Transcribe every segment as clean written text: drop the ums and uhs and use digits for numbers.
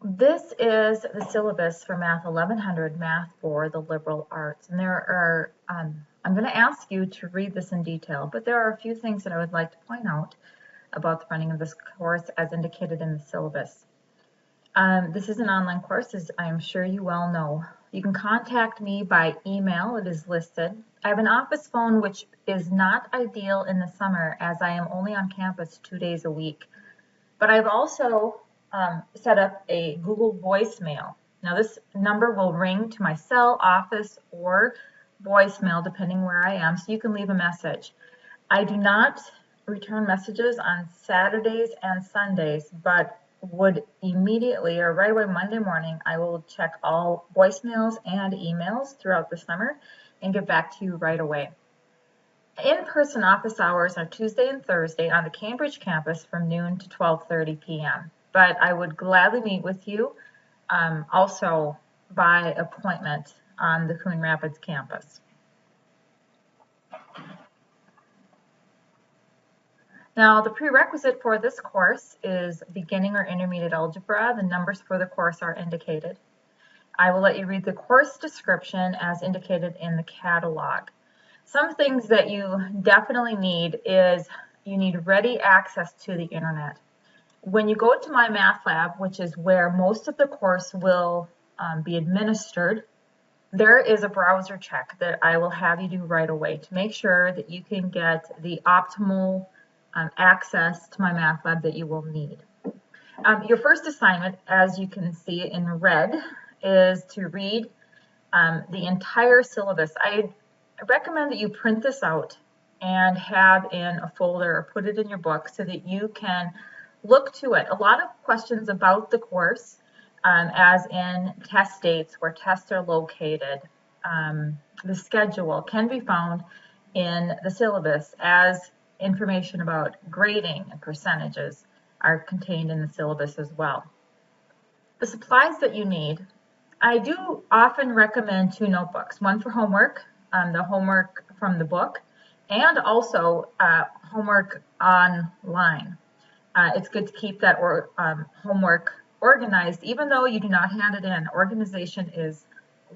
This is the syllabus for Math 1100, Math for the Liberal Arts. And there are, I'm going to ask you to read this in detail, but there are a few things that I would like to point out about the running of this course as indicated in the syllabus. This is an online course, as I am sure you well know. You can contact me by email, it is listed. I have an office phone which is not ideal in the summer as I am only on campus 2 days a week. But I've also set up a Google voicemail. Now this number will ring to my cell, office, or voicemail depending where I am, so you can leave a message. I do not return messages on Saturdays and Sundays, but would immediately or right away Monday morning, I will check all voicemails and emails throughout the summer and get back to you right away. In-person office hours are Tuesday and Thursday on the Cambridge campus from noon to 12:30 p.m. But I would gladly meet with you also by appointment on the Coon Rapids campus. Now, the prerequisite for this course is beginning or intermediate algebra. The numbers for the course are indicated. I will let you read the course description as indicated in the catalog. Some things that you definitely need is you need ready access to the internet. When you go to my math lab, which is where most of the course will be administered, there is a browser check that I will have you do right away to make sure that you can get the optimal access to my math lab that you will need. Your first assignment, as you can see in red, is to read the entire syllabus. I recommend that you print this out and have in a folder or put it in your book so that you can look to it. A lot of questions about the course, as in test dates, where tests are located, the schedule can be found in the syllabus, as information about grading and percentages are contained in the syllabus as well. The supplies that you need, I do often recommend 2 notebooks, one for homework, the homework from the book, and also homework online. It's good to keep that homework organized, even though you do not hand it in. Organization is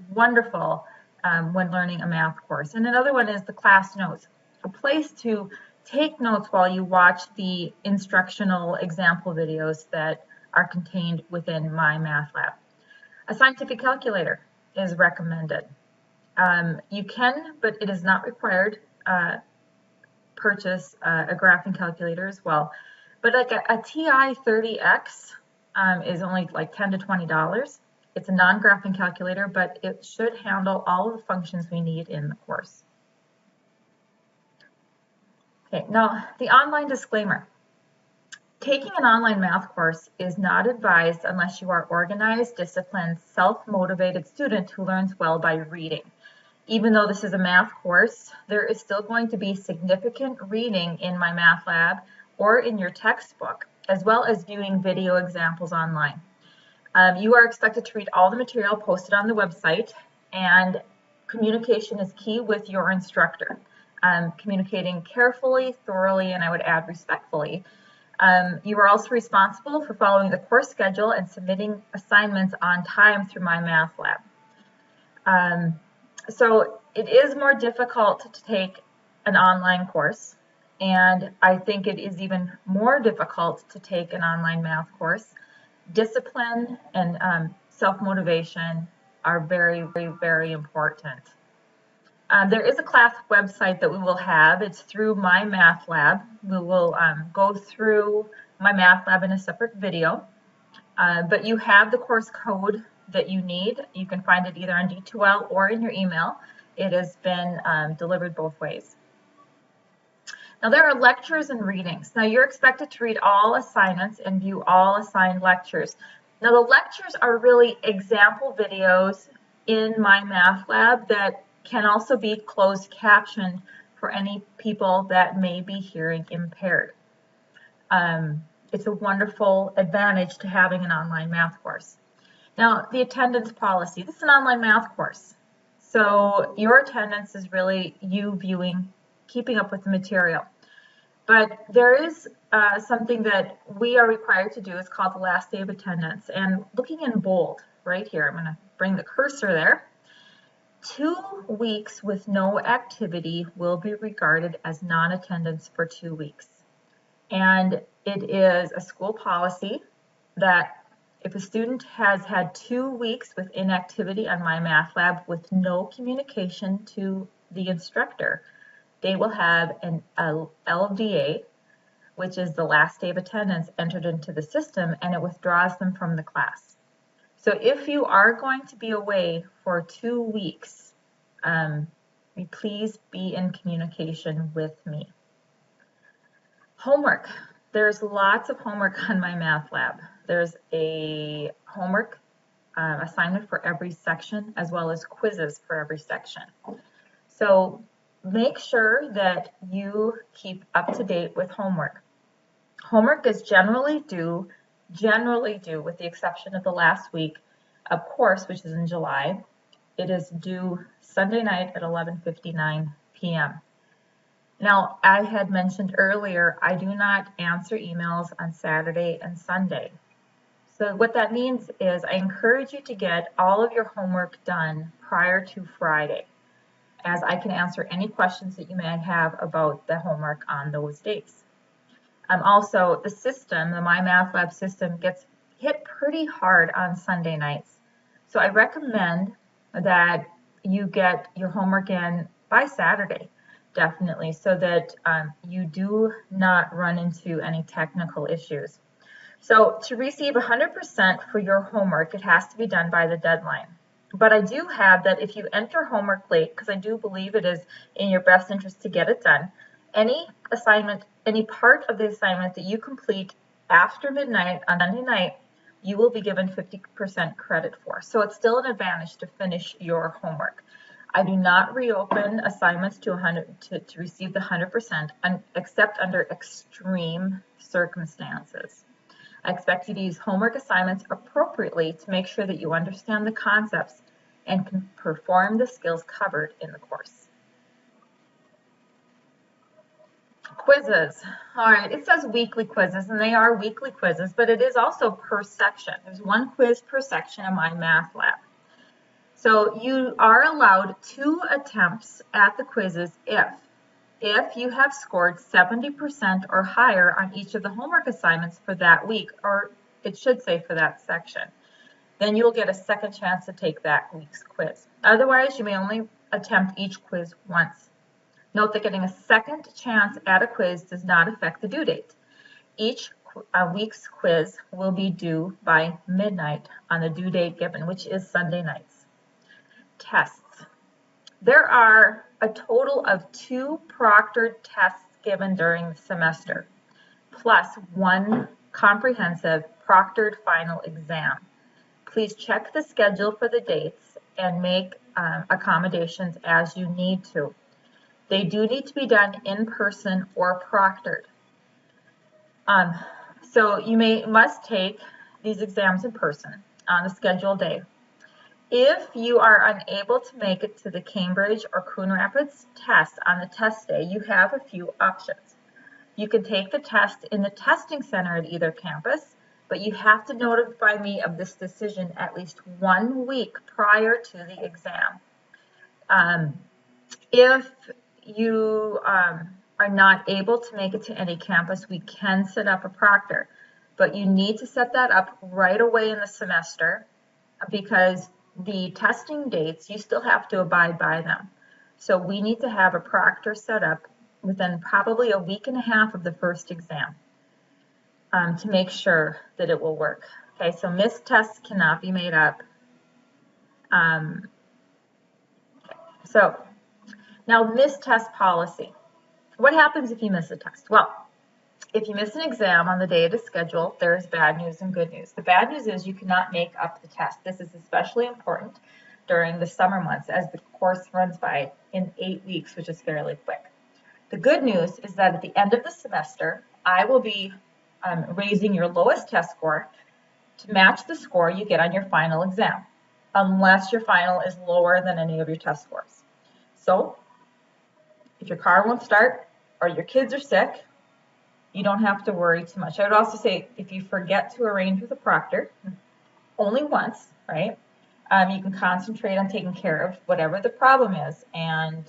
wonderful when learning a math course. And another one is the class notes, a place to take notes while you watch the instructional example videos that are contained within my math lab. A scientific calculator is recommended. You can, but it is not required, purchase a graphing calculator as well. But like a TI-30X is only like $10 to $20. It's a non-graphing calculator, but it should handle all of the functions we need in the course. Okay, now the online disclaimer. Taking an online math course is not advised unless you are organized, disciplined, self-motivated student who learns well by reading. Even though this is a math course, there is still going to be significant reading in my math lab or in your textbook, as well as viewing video examples online. You are expected to read all the material posted on the website, and communication is key with your instructor. Communicating carefully, thoroughly, and I would add respectfully. You are also responsible for following the course schedule and submitting assignments on time through my math lab. So it is more difficult to take an online course, and I think it is even more difficult to take an online math course. Discipline and self-motivation are very, very, very important. There is a class website that we will have. It's through my math lab. We will go through my math lab in a separate video, but you have the course code that you need. You can find it either on D2L or in your email. It has been delivered both ways. Now there are lectures and readings. Now you're expected to read all assignments and view all assigned lectures. Now the lectures are really example videos in my math lab that can also be closed captioned for any people that may be hearing impaired. It's a wonderful advantage to having an online math course. Now the attendance policy, this is an online math course. So your attendance is really you viewing, keeping up with the material. But there is something that we are required to do. It's called the last day of attendance. And looking in bold right here, I'm going to bring the cursor there. 2 weeks with no activity will be regarded as non-attendance for 2 weeks. And it is a school policy that if a student has had 2 weeks with inactivity on My Math Lab with no communication to the instructor, they will have an LDA, which is the last day of attendance, entered into the system, and it withdraws them from the class. So if you are going to be away for 2 weeks, please be in communication with me. Homework. There's lots of homework on My Math Lab. There's a homework assignment for every section, as well as quizzes for every section. So make sure that you keep up to date with homework. Homework is generally due, with the exception of the last week of course, which is in July. It is due Sunday night at 11:59 p.m. Now, I had mentioned earlier, I do not answer emails on Saturday and Sunday. So what that means is I encourage you to get all of your homework done prior to Friday, as I can answer any questions that you may have about the homework on those days. Also, the system, the My Math Lab system, gets hit pretty hard on Sunday nights. So I recommend that you get your homework in by Saturday, definitely, so that you do not run into any technical issues. So to receive 100% for your homework, it has to be done by the deadline. But I do have that if you enter homework late, because I do believe it is in your best interest to get it done, any assignment, any part of the assignment that you complete after midnight on Monday night, you will be given 50% credit for. So it's still an advantage to finish your homework. I do not reopen assignments to receive the 100% except under extreme circumstances. I expect you to use homework assignments appropriately to make sure that you understand the concepts and can perform the skills covered in the course. Quizzes. All right, it says weekly quizzes, and they are weekly quizzes, but it is also per section. There's 1 quiz per section in My Math Lab. So you are allowed 2 attempts at the quizzes if you have scored 70% or higher on each of the homework assignments for that week, or it should say for that section. Then you will get a second chance to take that week's quiz. Otherwise, you may only attempt each quiz once. Note that getting a second chance at a quiz does not affect the due date. Each week's quiz will be due by midnight on the due date given, which is Sunday nights. Tests. There are a total of 2 proctored tests given during the semester, plus 1 comprehensive proctored final exam. Please check the schedule for the dates and make accommodations as you need to. They do need to be done in person or proctored. So you must take these exams in person on the scheduled day. If you are unable to make it to the Cambridge or Coon Rapids test on the test day, you have a few options. You can take the test in the testing center at either campus, but you have to notify me of this decision at least 1 week prior to the exam. If you are not able to make it to any campus, we can set up a proctor, but you need to set that up right away in the semester because the testing dates, you still have to abide by them. So we need to have a proctor set up within probably a week and a half of the first exam to make sure that it will work. Okay, so missed tests cannot be made up. So now, missed test policy. What happens if you miss a test? Well, if you miss an exam on the day it is scheduled, there is bad news and good news. The bad news is you cannot make up the test. This is especially important during the summer months as the course runs by in 8 weeks, which is fairly quick. The good news is that at the end of the semester, I will be raising your lowest test score to match the score you get on your final exam, unless your final is lower than any of your test scores. So, if your car won't start or your kids are sick, you don't have to worry too much. I would also say if you forget to arrange with a proctor, only once, right? You can concentrate on taking care of whatever the problem is, and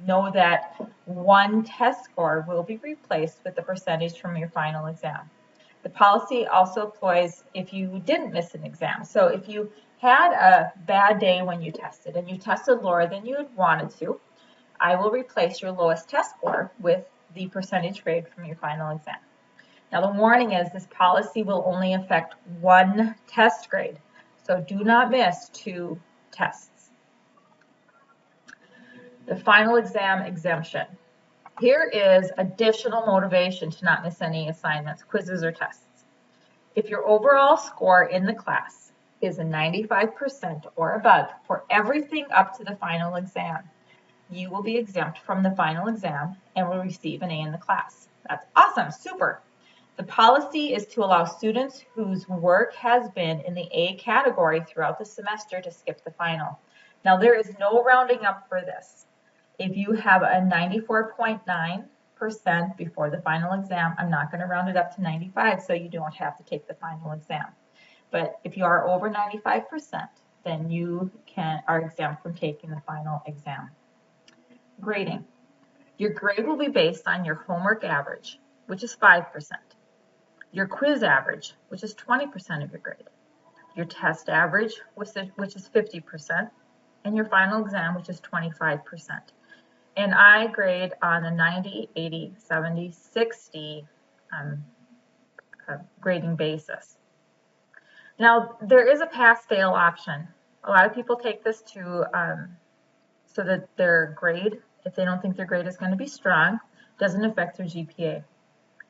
know that one test score will be replaced with the percentage from your final exam. The policy also employs if you didn't miss an exam. So if you had a bad day when you tested and you tested lower than you had wanted to, I will replace your lowest test score with the percentage grade from your final exam. Now the warning is this policy will only affect one test grade, so do not miss 2 tests. The final exam exemption. Here is additional motivation to not miss any assignments, quizzes, or tests. If your overall score in the class is a 95% or above for everything up to the final exam, you will be exempt from the final exam and will receive an A in the class. That's awesome, super. The policy is to allow students whose work has been in the A category throughout the semester to skip the final. Now there is no rounding up for this. If you have a 94.9% before the final exam, I'm not going to round it up to 95 so you don't have to take the final exam. But if you are over 95%, then you are exempt from taking the final exam. Grading. Your grade will be based on your homework average, which is 5%. Your quiz average, which is 20% of your grade. Your test average, which is 50%. And your final exam, which is 25%. And I grade on a 90, 80, 70, 60 grading basis. Now, there is a pass-fail option. A lot of people take this to so that their grade, if they don't think their grade is going to be strong, doesn't affect their GPA.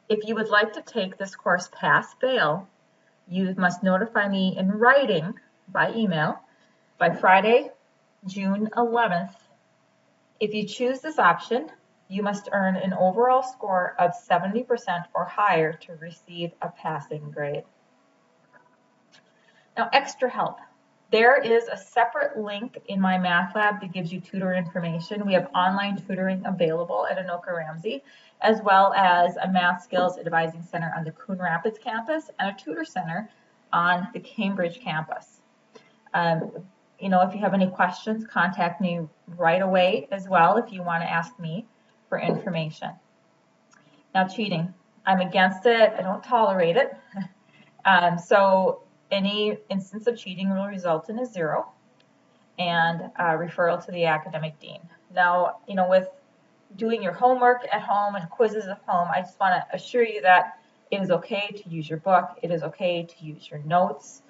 If you would like to take this course pass-fail, you must notify me in writing by email by Friday, June 11th. If you choose this option, you must earn an overall score of 70% or higher to receive a passing grade. Now, extra help. There is a separate link in my math lab that gives you tutor information. We have online tutoring available at Anoka Ramsey, as well as a Math Skills Advising Center on the Coon Rapids campus and a tutor center on the Cambridge campus. You know, if you have any questions, contact me right away as well if you want to ask me for information. Now, cheating. I'm against it. I don't tolerate it. So any instance of cheating will result in a 0 and referral to the academic dean. Now, you know, with doing your homework at home and quizzes at home, I just want to assure you that it is okay to use your book. It is okay to use your notes.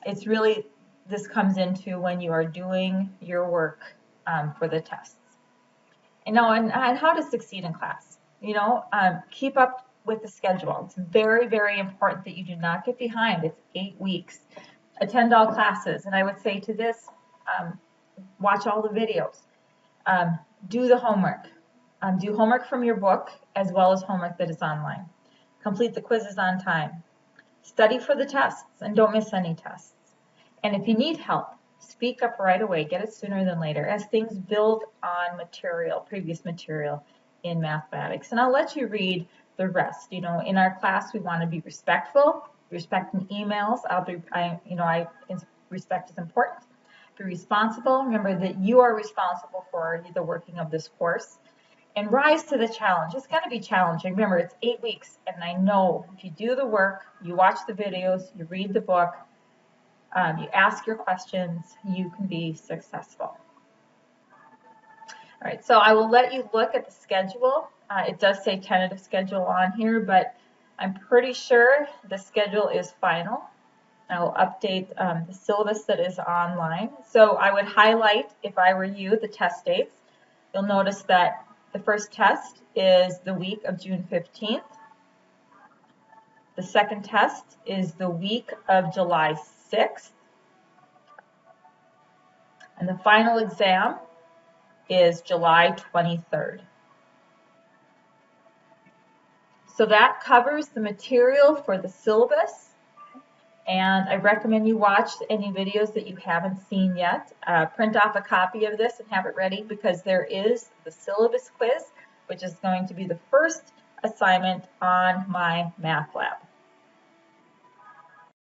It's really, this comes into when you are doing your work for the tests. And now, and how to succeed in class. You know, keep up with the schedule. It's very, very important that you do not get behind. It's 8 weeks. Attend all classes. And I would say to this, watch all the videos. Do the homework. Do homework from your book as well as homework that is online. Complete the quizzes on time. Study for the tests and don't miss any tests. And if you need help, speak up right away. Get it sooner than later as things build on material, previous material in mathematics. And I'll let you read the rest. You know, in our class, we want to be respectful, respecting emails. Respect is important. Be responsible. Remember that you are responsible for the working of this course. And rise to the challenge. It's going to be challenging. Remember, it's 8 weeks, and I know if you do the work, you watch the videos, you read the book, you ask your questions, you can be successful. All right, so I will let you look at the schedule. It does say tentative schedule on here, but I'm pretty sure the schedule is final. I will update the syllabus that is online. So I would highlight, if I were you, the test dates. You'll notice that the first test is the week of June 15th. The second test is the week of July 6th. And the final exam is July 23rd. So that covers the material for the syllabus. And I recommend you watch any videos that you haven't seen yet. Print off a copy of this and have it ready because there is the syllabus quiz, which is going to be the first assignment on my math lab.